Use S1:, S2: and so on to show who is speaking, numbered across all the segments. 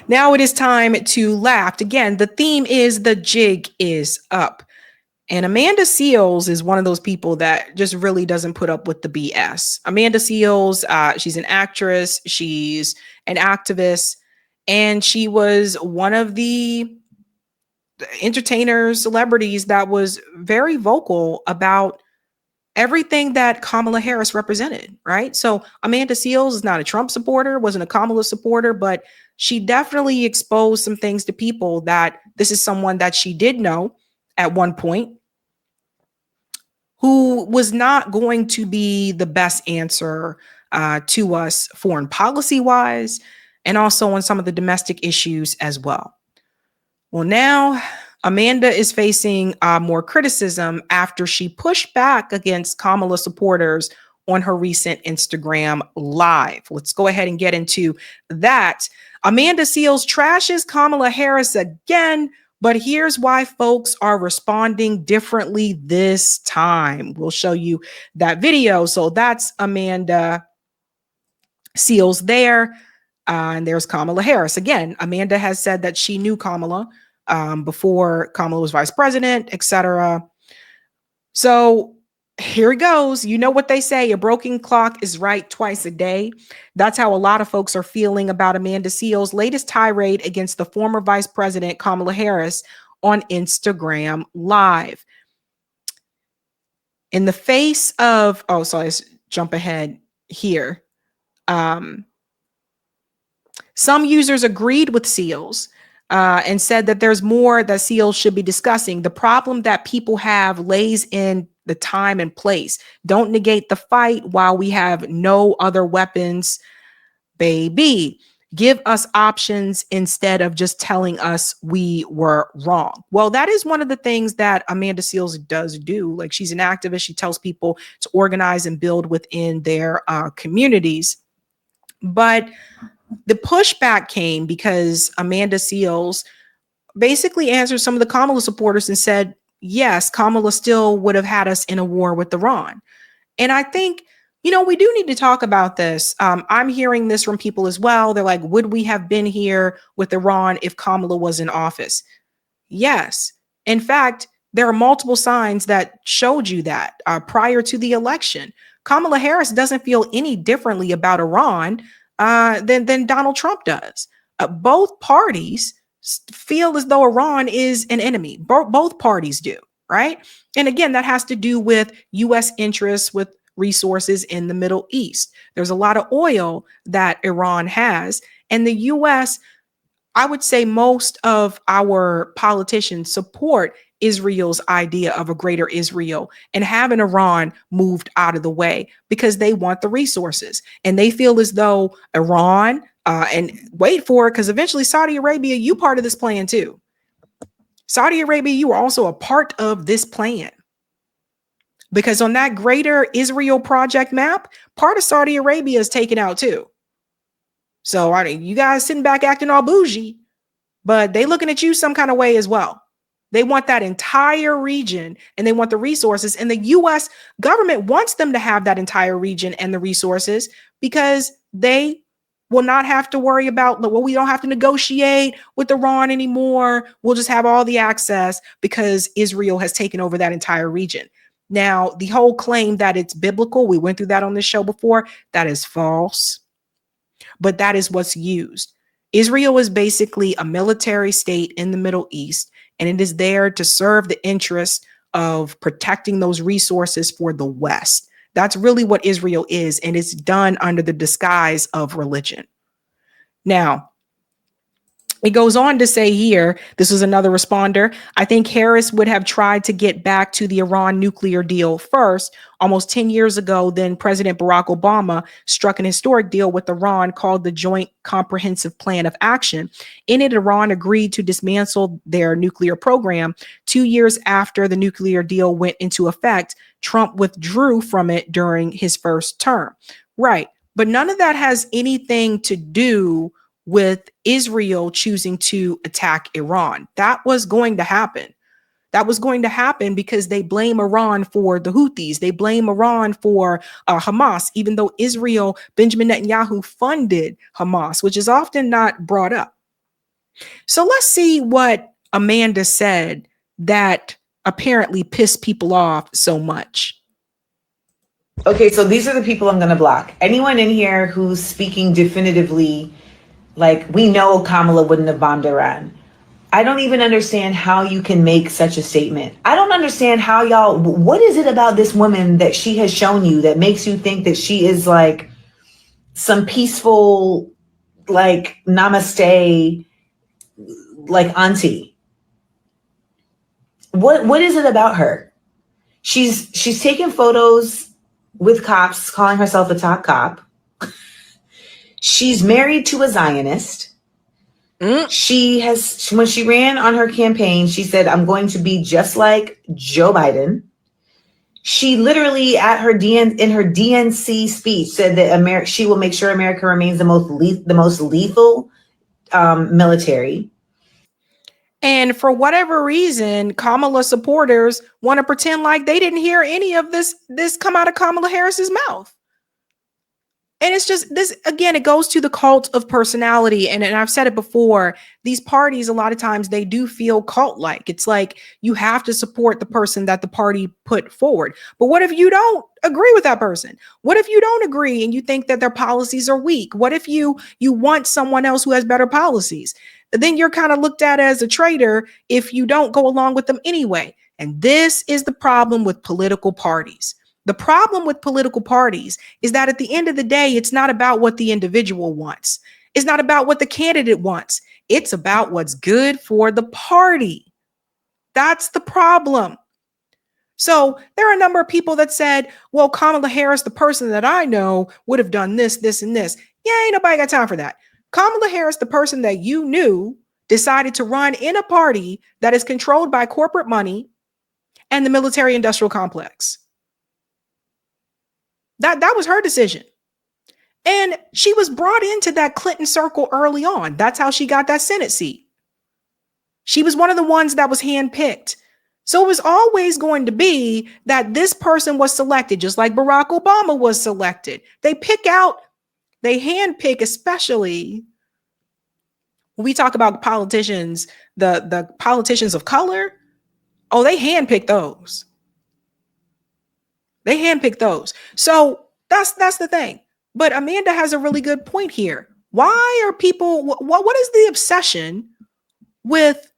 S1: Now it is time to laugh. Again, the theme is the jig is up. And Amanda Seales is one of those people that just really doesn't put up with the BS. Amanda Seales, she's an actress, she's an activist, and she was one of the entertainers, celebrities that was very vocal about everything that Kamala Harris represented, right? So Amanda Seales is not a Trump supporter, wasn't a Kamala supporter, but she definitely exposed some things to people that this is someone that she did know at one point who was not going to be the best answer to us foreign policy wise, and also on some of the domestic issues as well. Well, now Amanda is facing more criticism after she pushed back against Kamala supporters on her recent Instagram live. Let's go ahead and get into that. Amanda Seales trashes Kamala Harris again, but here's why folks are responding differently this time. We'll show you that video. So that's Amanda Seales there. And there's Kamala Harris. Again, Amanda has said that she knew Kamala before Kamala was vice president, etc. So here it goes. You know what they say, a broken clock is right twice a day. That's how a lot of folks are feeling about Amanda Seales' latest tirade against the former vice president, Kamala Harris, on Instagram Live. In the face of, let's jump ahead here. Some users agreed with Seales and said that there's more that Seales should be discussing. The problem that people have lays in the time and place. Don't negate the fight while we have no other weapons, baby. Give us options instead of just telling us we were wrong. Well, that is one of the things that Amanda Seales does do. Like, she's an activist. She tells people to organize and build within their communities. But the pushback came because Amanda Seales basically answered some of the Kamala supporters and said, yes, Kamala still would have had us in a war with Iran. And I think, we do need to talk about this. I'm hearing this from people as well. They're like, would we have been here with Iran if Kamala was in office? Yes. In fact, there are multiple signs that showed you that prior to the election. Kamala Harris doesn't feel any differently about Iran than Donald Trump does. Both parties feel as though Iran is an enemy. Both parties do, right? And again, that has to do with U.S. interests with resources in the Middle East. There's a lot of oil that Iran has, and the U.S., I would say most of our politicians support Israel's idea of a greater Israel and having Iran moved out of the way because they want the resources. And they feel as though Iran, and wait for it, because eventually Saudi Arabia, you part of this plan too. Saudi Arabia, you are also a part of this plan. Because on that greater Israel project map, part of Saudi Arabia is taken out too. So you guys sitting back acting all bougie, but they looking at you some kind of way as well. They want that entire region and they want the resources. And the U.S. government wants them to have that entire region and the resources because they will not have to worry about, well, we don't have to negotiate with Iran anymore. We'll just have all the access because Israel has taken over that entire region. Now, the whole claim that it's biblical, we went through that on this show before, that is false. But that is what's used. Israel is basically a military state in the Middle East, and it is there to serve the interest of protecting those resources for the West. That's really what Israel is, and it's done under the disguise of religion. Now, it goes on to say here, this is another responder. I think Harris would have tried to get back to the Iran nuclear deal first. Almost 10 years ago, then President Barack Obama struck an historic deal with Iran called the Joint Comprehensive Plan of Action. In it, Iran agreed to dismantle their nuclear program. 2 years after the nuclear deal went into effect, Trump withdrew from it during his first term. Right. But none of that has anything to do with Israel choosing to attack Iran. That was going to happen. That was going to happen because they blame Iran for the Houthis. They blame Iran for Hamas, even though Benjamin Netanyahu funded Hamas, which is often not brought up. So let's see what Amanda said that apparently pissed people off so much.
S2: Okay, so these are the people I'm going to block. Anyone in here who's speaking definitively, like, we know Kamala wouldn't have bombed Iran. I don't even understand how you can make such a statement. I don't understand how y'all, what is it about this woman that she has shown you that makes you think that she is like some peaceful, like, namaste, like, auntie? What is it about her? She's taking photos with cops, calling herself a top cop. She's married to a Zionist. She has, when she ran on her campaign, she said, I'm going to be just like Joe Biden. She literally at her in her DNC speech said that she will make sure America remains the most lethal military.
S1: And for whatever reason, Kamala supporters want to pretend like they didn't hear any of this come out of Kamala Harris's mouth. And it's just this, again, it goes to the cult of personality. And I've said it before, these parties, a lot of times they do feel cult-like. It's like you have to support the person that the party put forward. But what if you don't agree with that person? What if you don't agree and you think that their policies are weak? What if you want someone else who has better policies? Then you're kind of looked at as a traitor if you don't go along with them anyway. And this is the problem with political parties. The problem with political parties is that at the end of the day, it's not about what the individual wants. It's not about what the candidate wants. It's about what's good for the party. That's the problem. So there are a number of people that said, well, Kamala Harris, the person that I know, would have done this, this, and this. Yeah, ain't nobody got time for that. Kamala Harris, the person that you knew, decided to run in a party that is controlled by corporate money and the military industrial complex. That was her decision. And she was brought into that Clinton circle early on. That's how she got that Senate seat. She was one of the ones that was handpicked. So it was always going to be that this person was selected, just like Barack Obama was selected. They handpick, especially when we talk about politicians, the politicians of color. Oh, they handpick those. They handpick those. So that's the thing. But Amanda has a really good point here. Why are people, what is the obsession with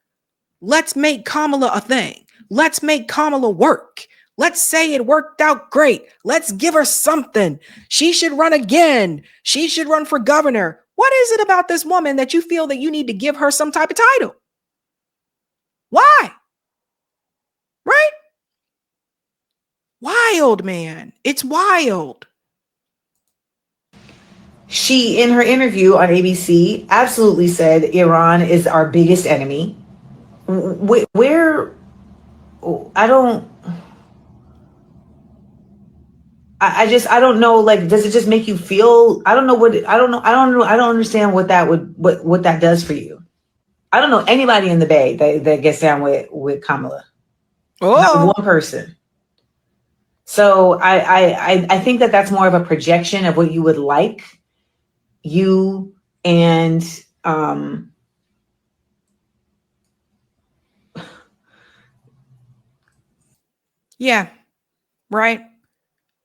S1: let's make Kamala a thing? Let's make Kamala work. Let's say it worked out great. Let's give her something. She should run again. She should run for governor. What is it about this woman that you feel that you need to give her some type of title? Why? Right? Wild, man. It's wild.
S2: She, in her interview on ABC, absolutely said Iran is our biggest enemy. Where I don't, I don't know. Like, does it just make you feel? I don't know what. I don't know. I don't know. I don't understand what that would what that does for you. I don't know anybody in the Bay that gets down with Kamala. Not
S1: Oh,
S2: one person. So I think that that's more of a projection of what you would like. You and
S1: yeah, right.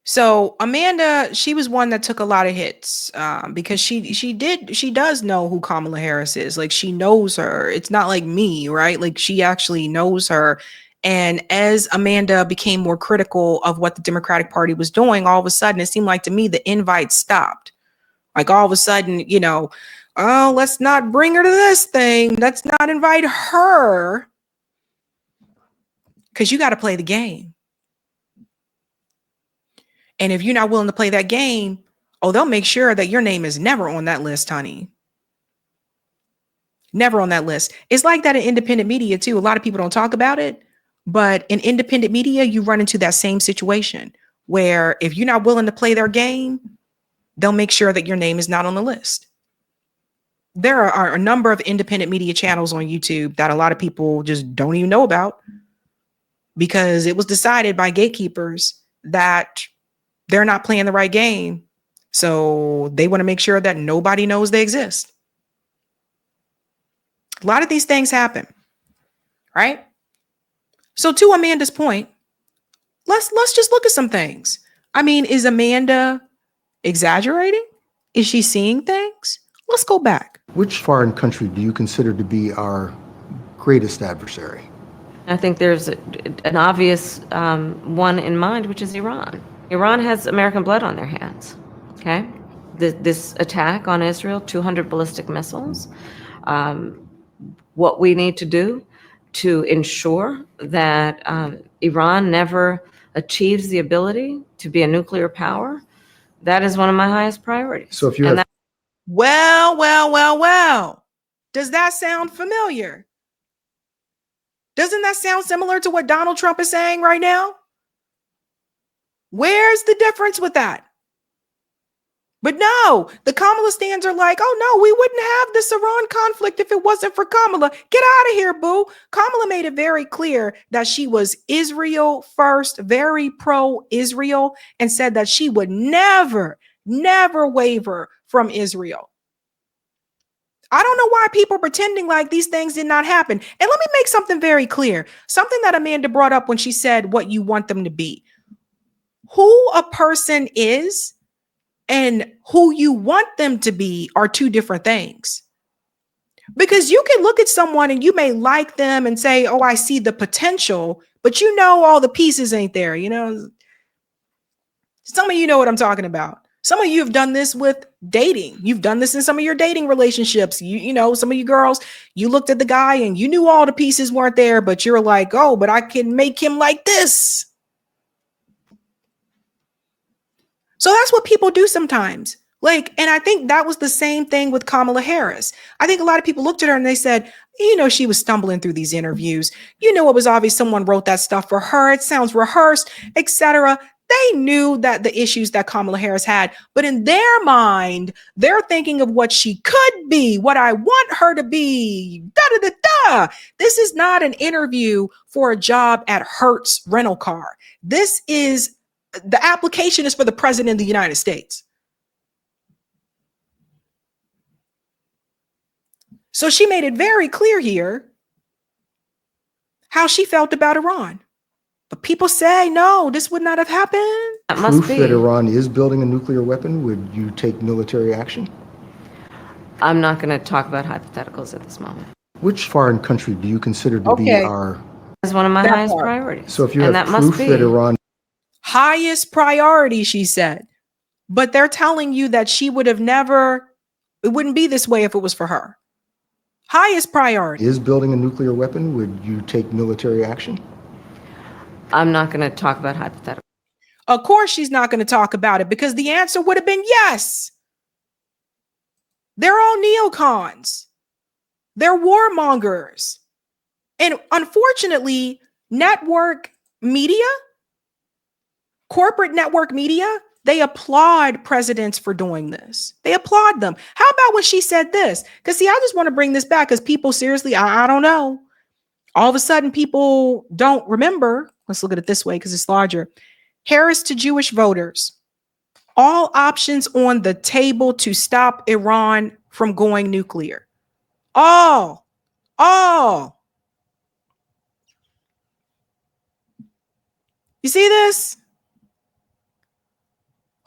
S1: So Amanda, she was one that took a lot of hits because she does know who Kamala Harris is. Like she knows her. It's not like me, right? Like she actually knows her. And as Amanda became more critical of what the Democratic Party was doing, all of a sudden it seemed like to me the invite stopped. Like all of a sudden, oh, let's not bring her to this thing. Let's not invite her because you got to play the game. And if you're not willing to play that game, oh, they'll make sure that your name is never on that list, honey. Never on that list. It's like that in independent media, too. A lot of people don't talk about it, but in independent media, you run into that same situation where if you're not willing to play their game, they'll make sure that your name is not on the list. There are a number of independent media channels on YouTube that a lot of people just don't even know about because it was decided by gatekeepers that they're not playing the right game. So they want to make sure that nobody knows they exist. A lot of these things happen, right? So to Amanda's point, let's just look at some things. I mean, is Amanda exaggerating? Is she seeing things? Let's go back.
S3: Which foreign country do you consider to be our greatest adversary?
S4: I think there's an obvious one in mind, which is Iran. Iran has American blood on their hands, okay? This attack on Israel, 200 ballistic missiles. What we need to do to ensure that Iran never achieves the ability to be a nuclear power, that is one of my highest priorities.
S3: So if you have
S1: Well. Does that sound familiar? Doesn't that sound similar to what Donald Trump is saying right now? Where's the difference with that? But no, the Kamala stands are like, oh no, we wouldn't have this Iran conflict if it wasn't for Kamala. Get out of here, boo. Kamala made it very clear that she was Israel first, very pro-Israel, and said that she would never waver from Israel. I don't know why people are pretending like these things did not happen. And let me make something very clear. Something that Amanda brought up when she said what you want them to be. Who a person is and who you want them to be are two different things. Because you can look at someone and you may like them and say, oh, I see the potential, but you know all the pieces ain't there. You know, some of you know what I'm talking about. Some of you have done this with dating. You've done this in some of your dating relationships. You know, some of you girls, you looked at the guy and you knew all the pieces weren't there, but you're like, oh, but I can make him like this. So that's what people do sometimes. Like, and I think that was the same thing with Kamala Harris. I think a lot of people looked at her and they said, you know, she was stumbling through these interviews. You know, it was obvious someone wrote that stuff for her. It sounds rehearsed, etc. They knew that the issues that Kamala Harris had, but in their mind, they're thinking of what she could be, what I want her to be. Da, da, da, da. This is not an interview for a job at Hertz rental car. This is the application is for the president of the United States. So she made it very clear here how she felt about Iran. But people say, no, this would not have happened.
S4: That must
S3: proof
S4: be.
S3: that Iran is building a nuclear weapon, would you take military action?
S4: I'm not going to talk about hypotheticals at this moment.
S3: Which foreign country do you consider to be our...
S4: That's one of my
S1: That
S4: highest
S1: part.
S4: priorities.
S3: So if you
S4: And
S3: have
S4: that must
S3: proof
S4: be.
S3: that Iran...
S1: Highest priority, she said. But they're telling you that she would have never, it wouldn't be this way if it was for her. Highest priority.
S3: is building a nuclear weapon, would you take military action?
S4: I'm not going to talk about hypotheticals.
S1: Of course, she's not going to talk about it because the answer would have been yes. They're all neocons. They're warmongers. And unfortunately, network media, corporate network media, they applaud presidents for doing this. They applaud them. How about when she said this? Because see, I just want to bring this back because people seriously, I don't know. All of a sudden, people don't remember. Let's look at it this way because it's larger. Harris to Jewish voters. All options on the table to stop Iran from going nuclear. All. You see this?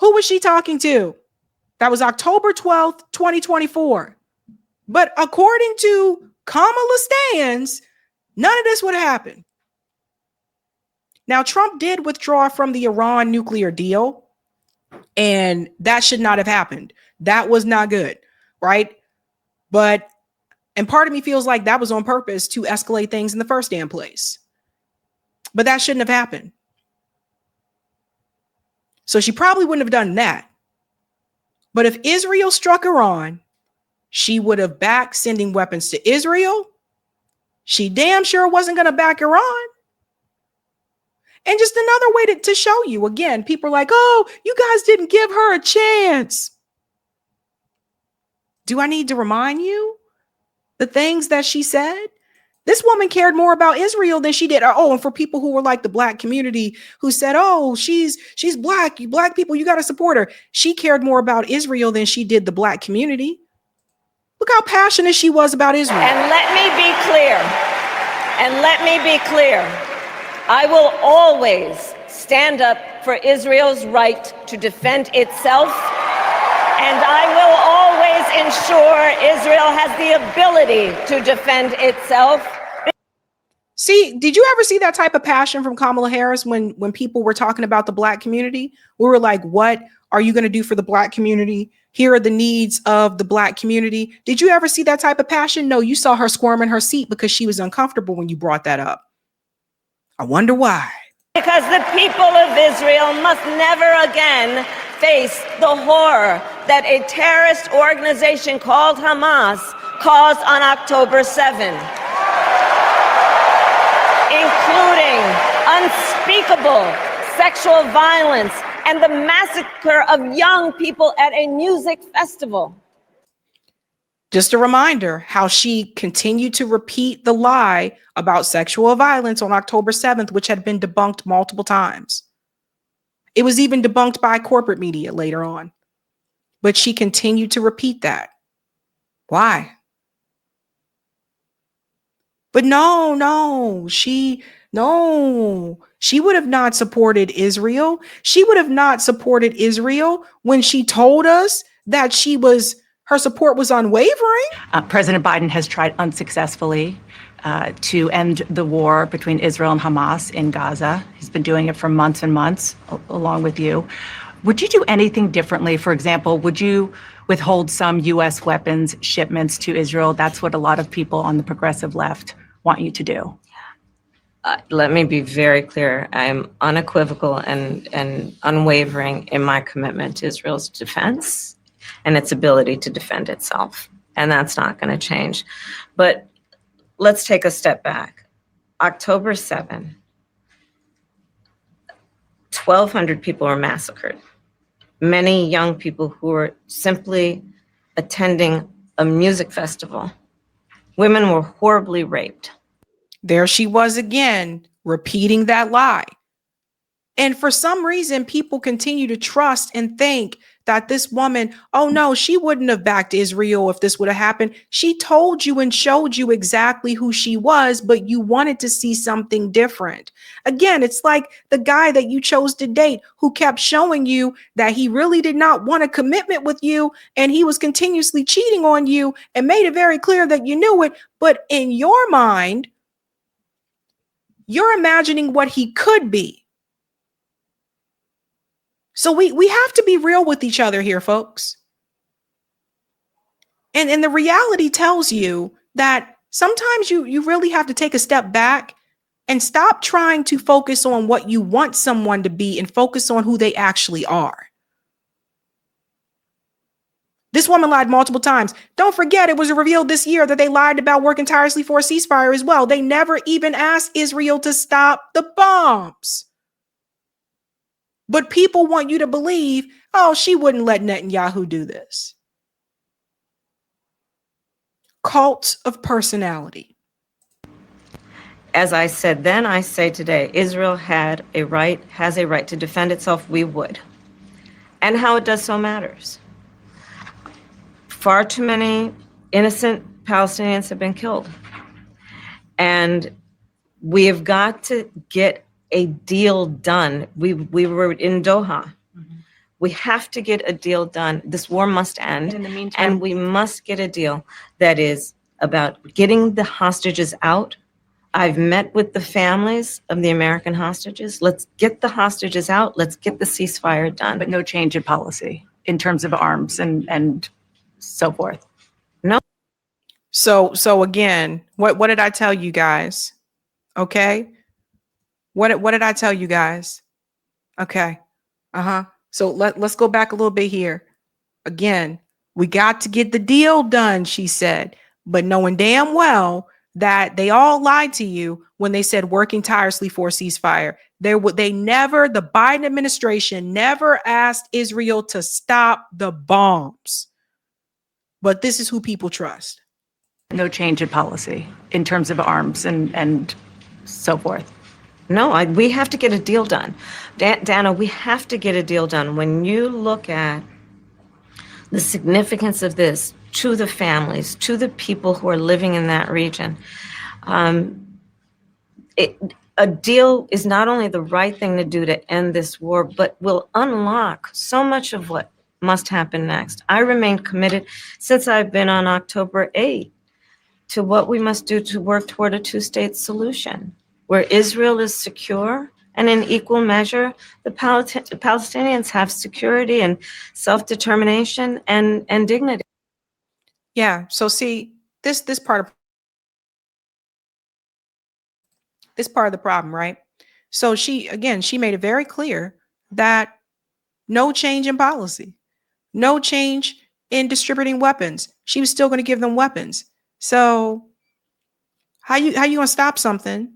S1: Who was she talking to? That was October 12th, 2024. But according to Kamala Stans, none of this would happen. Now, Trump did withdraw from the Iran nuclear deal, and that should not have happened. That was not good, right? And part of me feels like that was on purpose to escalate things in the first damn place. But that shouldn't have happened. So she probably wouldn't have done that. But if Israel struck Iran, she would have backed sending weapons to Israel. She damn sure wasn't going to back Iran. And just another way to show you, again, people are like, oh, you guys didn't give her a chance. Do I need to remind you the things that she said? This woman cared more about Israel than she did. Oh, and for people who were like the black community who said, oh, she's black. You black people, you got to support her. She cared more about Israel than she did the black community. Look how passionate she was about Israel.
S5: And let me be clear, I will always stand up for Israel's right to defend itself, and I will always ensure Israel has the ability to defend itself.
S1: See, did you ever see that type of passion from Kamala Harris when people were talking about the Black community? We were like, what are you going to do for the Black community? Here are the needs of the Black community. Did you ever see that type of passion? No, you saw her squirm in her seat because she was uncomfortable when you brought that up. I wonder why.
S5: Because the people of Israel must never again face the horror that a terrorist organization called Hamas caused on October 7, including unspeakable sexual violence and the massacre of young people at a music festival.
S1: Just a reminder how she continued to repeat the lie about sexual violence on October 7th, which had been debunked multiple times. It was even debunked by corporate media later on. But she continued to repeat that. Why? But no, she would have not supported Israel. She would have not supported Israel when she told us that her support was unwavering.
S6: President Biden has tried unsuccessfully to end the war between Israel and Hamas in Gaza. He's been doing it for months and months, along with you. Would you do anything differently? For example, would you withhold some U.S. weapons shipments to Israel? That's what a lot of people on the progressive left want you to do.
S4: Let me be very clear. I'm unequivocal and unwavering in my commitment to Israel's defense and its ability to defend itself. And that's not going to change. But let's take a step back. October 7, 1,200 people were massacred. Many young people who were simply attending a music festival. Women were horribly raped.
S1: There she was again, repeating that lie. And for some reason, people continue to trust and think that this woman, oh no, she wouldn't have backed Israel if this would have happened. She told you and showed you exactly who she was, but you wanted to see something different. Again, it's like the guy that you chose to date who kept showing you that he really did not want a commitment with you, and he was continuously cheating on you and made it very clear that you knew it. But in your mind, you're imagining what he could be. So we have to be real with each other here, folks. And the reality tells you that sometimes you really have to take a step back and stop trying to focus on what you want someone to be and focus on who they actually are. This woman lied multiple times. Don't forget, it was revealed this year that they lied about working tirelessly for a ceasefire as well. They never even asked Israel to stop the bombs. But people want you to believe, oh, she wouldn't let Netanyahu do this. Cult of personality.
S4: As I said then, I say today, Israel has a right to defend itself. We would. And how it does so matters. Far too many innocent Palestinians have been killed. And we have got to get a deal done. We were in Doha. Mm-hmm. We have to get a deal done. This war must end. In the meantime, and we must get a deal that is about getting the hostages out. I've met with the families of the American hostages. Let's get the hostages out. Let's get the ceasefire done.
S6: But no change in policy in terms of arms and so forth.
S4: No.
S1: So again, what did I tell you guys? Okay. What did I tell you guys? Okay. So let's go back a little bit here. Again, we got to get the deal done, she said, but knowing damn well that they all lied to you when they said working tirelessly for a ceasefire. The Biden administration never asked Israel to stop the bombs. But this is who people trust.
S6: No change in policy in terms of arms and so forth.
S4: No, we have to get a deal done. Dana, we have to get a deal done. When you look at the significance of this to the families, to the people who are living in that region. A deal is not only the right thing to do to end this war, but will unlock so much of what must happen next. I remain committed since I've been on October 8th to what we must do to work toward a two-state solution where Israel is secure and in equal measure, the Palestinians have security and self-determination and dignity.
S1: Yeah. So see, this part of the problem, right? So she made it very clear that no change in policy, no change in distributing weapons. She was still going to give them weapons. So how you going to stop something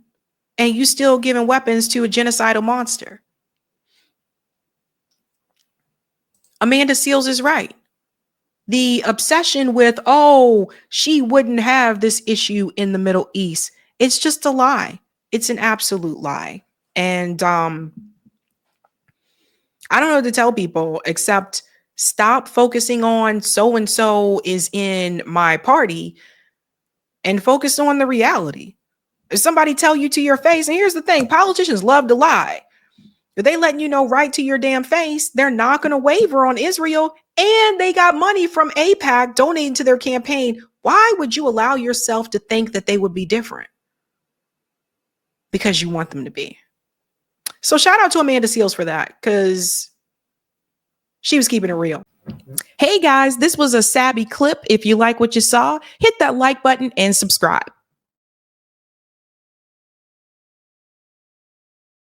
S1: and you still giving weapons to a genocidal monster? Amanda Seals is right. The obsession with, oh, she wouldn't have this issue in the Middle East. It's just a lie. It's an absolute lie. And I don't know what to tell people except stop focusing on so and so is in my party and focus on the reality. If somebody tell you to your face, and here's the thing, politicians love to lie. If they letting you know right to your damn face, they're not going to waver on Israel, and they got money from AIPAC donating to their campaign. Why would you allow yourself to think that they would be different? Because you want them to be. So shout out to Amanda Seals for that, because she was keeping it real. Hey guys, this was a Sabby clip. If you like what you saw, hit that like button and subscribe.